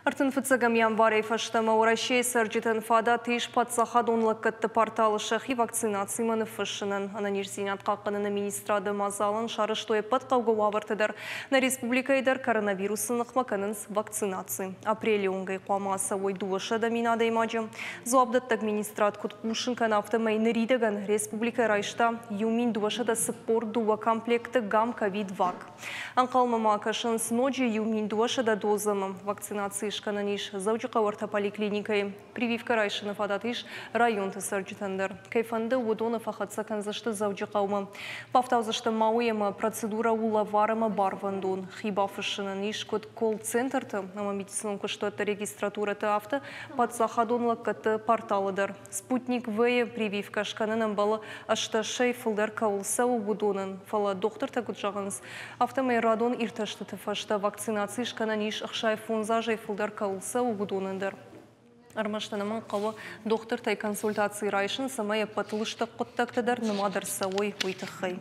Артын фыцагам январей фаштама уращей сарджитан фада тиш подсахадонлык кытты порталы шахи вакцинации маныфышынын. Ананирзинат қаққынына министрады мазалын шарыштой патқауғы вавартыдар. На республикайдар коронавирусынық маканынс вакцинации. Апреле оңғай қуамаса ойдуышы да минады имаджым. Зуабдаттак министрат күткушын канавты майныридаган республика райшта юмин дуышы да сыппор дуа комплекты гам ковид-вак. Анқалмама кашын сноджи юмин дуышы да дозамым вакцинации шкананиш заучықа орта поликлиникай. Прививка райшыны фадатыш районты сарджитандар. Кайфанды удоны фахатса канзашты заучықаумы. Павтаузашты мауема процедура улаварыма барвандон. Хибафышынаниш код колл-центрты, нама медицинон кыштуатты регистратураты авты подсахадонлық кыты порталыдар. Спутник В прививка шканынан балы ашты шейфылдар каулса удонын. Фала доктор тагут жағыныз. Автомай радон ирташты тыфашта вакцинации шкананиш ақшай фонза жайфылдар каулса угудонындар. Армаштанаман қауы доктор тай консультации райшын самая патылышты құттақтыдар нымадар сауой уйтыққай.